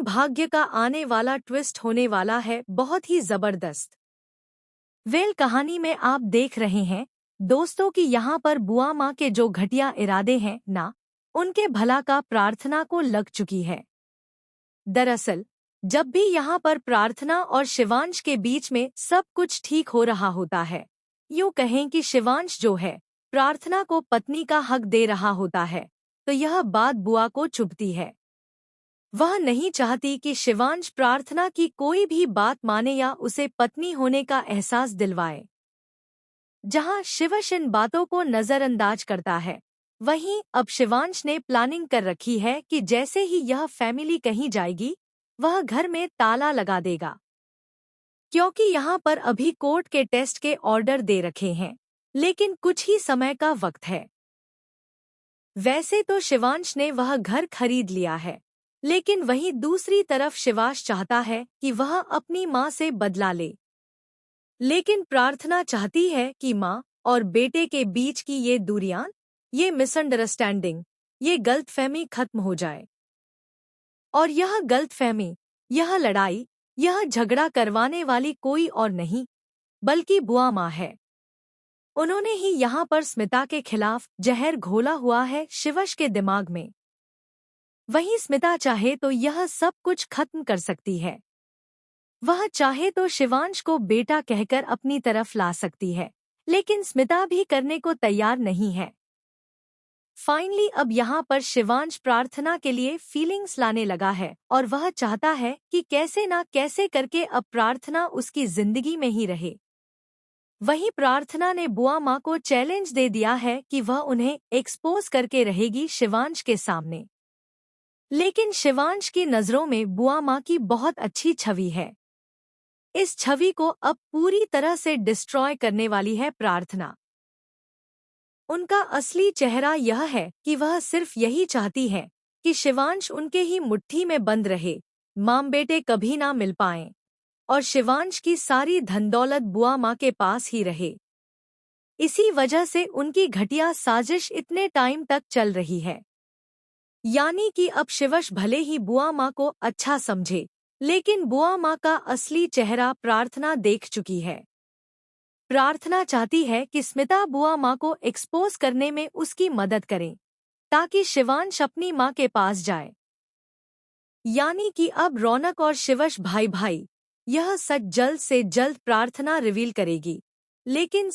भाग्य का आने वाला ट्विस्ट होने वाला है बहुत ही जबरदस्त। कहानी में आप देख रहे हैं दोस्तों कि यहाँ पर बुआ माँ के जो घटिया इरादे हैं ना, उनके भला का प्रार्थना को लग चुकी है। दरअसल जब भी यहाँ पर प्रार्थना और शिवांश के बीच में सब कुछ ठीक हो रहा होता है, यूँ कहें कि शिवांश जो है प्रार्थना को पत्नी का हक दे रहा होता है, तो यह बात बुआ को चुभती है। वह नहीं चाहती कि शिवांश प्रार्थना की कोई भी बात माने या उसे पत्नी होने का एहसास दिलवाए। जहां शिवश इन बातों को नजरअंदाज करता है, वहीं अब शिवांश ने प्लानिंग कर रखी है कि जैसे ही यह फैमिली कहीं जाएगी, वह घर में ताला लगा देगा। क्योंकि यहाँ पर अभी कोर्ट के टेस्ट के ऑर्डर दे रखे हैं, लेकिन कुछ ही समय का वक्त है। वैसे तो शिवांश ने वह घर खरीद लिया है, लेकिन वहीं दूसरी तरफ शिवांश चाहता है कि वह अपनी माँ से बदला ले। लेकिन प्रार्थना चाहती है कि माँ और बेटे के बीच की ये दूरियां, ये मिसअंडरस्टैंडिंग, ये गलतफहमी खत्म हो जाए। और यह गलतफहमी, यह लड़ाई, यह झगड़ा करवाने वाली कोई और नहीं बल्कि बुआ माँ है। उन्होंने ही यहाँ पर स्मिता के खिलाफ जहर घोला हुआ है शिवश के दिमाग में। वहीं स्मिता चाहे तो यह सब कुछ खत्म कर सकती है। वह चाहे तो शिवांश को बेटा कहकर अपनी तरफ ला सकती है, लेकिन स्मिता भी करने को तैयार नहीं है। फाइनली अब यहाँ पर शिवांश प्रार्थना के लिए फीलिंग्स लाने लगा है और वह चाहता है कि कैसे ना कैसे करके अब प्रार्थना उसकी जिंदगी में ही रहे। वहीं प्रार्थना ने बुआ माँ को चैलेंज दे दिया है कि वह उन्हें एक्सपोज करके रहेगी शिवांश के सामने। लेकिन शिवांश की नज़रों में बुआ माँ की बहुत अच्छी छवि है। इस छवि को अब पूरी तरह से डिस्ट्रॉय करने वाली है प्रार्थना। उनका असली चेहरा यह है कि वह सिर्फ यही चाहती है कि शिवांश उनके ही मुट्ठी में बंद रहे, माँ बेटे कभी ना मिल पाएं और शिवांश की सारी धनदौलत बुआ माँ के पास ही रहे। इसी वजह से उनकी घटिया साजिश इतने टाइम तक चल रही है। यानी कि अब शिवश भले ही बुआ माँ को अच्छा समझे, लेकिन बुआ माँ का असली चेहरा प्रार्थना देख चुकी है। प्रार्थना चाहती है कि स्मिता बुआ माँ को एक्सपोज करने में उसकी मदद करे, ताकि शिवांश अपनी माँ के पास जाए। यानी कि अब रौनक और शिवश भाई भाई, यह सच जल्द से जल्द प्रार्थना रिवील करेगी। लेकिन